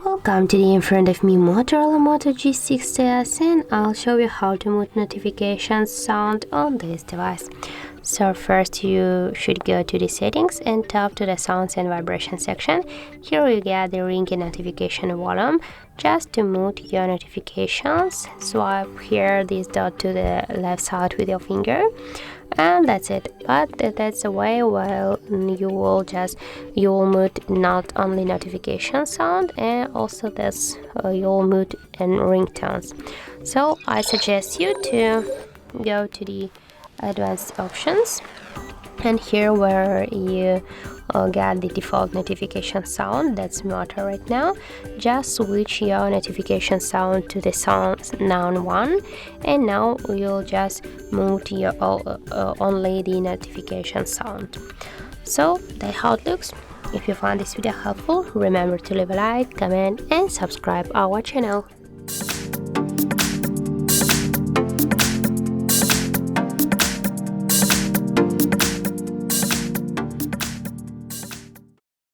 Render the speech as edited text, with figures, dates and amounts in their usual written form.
Welcome to the in front of me Motorola Moto G60S, and I'll show you how to mute notifications sound on this device. So first you should go to the settings and tap to the sounds and vibration section. Here you get the ringing notification volume. Just to mute your notifications, swipe here this dot to the left side with your finger, and that's it. But that's a way while you will mute not only notification sound, and also this you'll mute and ringtones. So I suggest you to go to the advanced options, and here where you get the default notification sound, that's Moto right now, just switch your notification sound to the sound noun 1, and now you'll just mute your only the notification sound. So that's how it looks. If you found this video helpful, remember to leave a like, comment and subscribe our channel.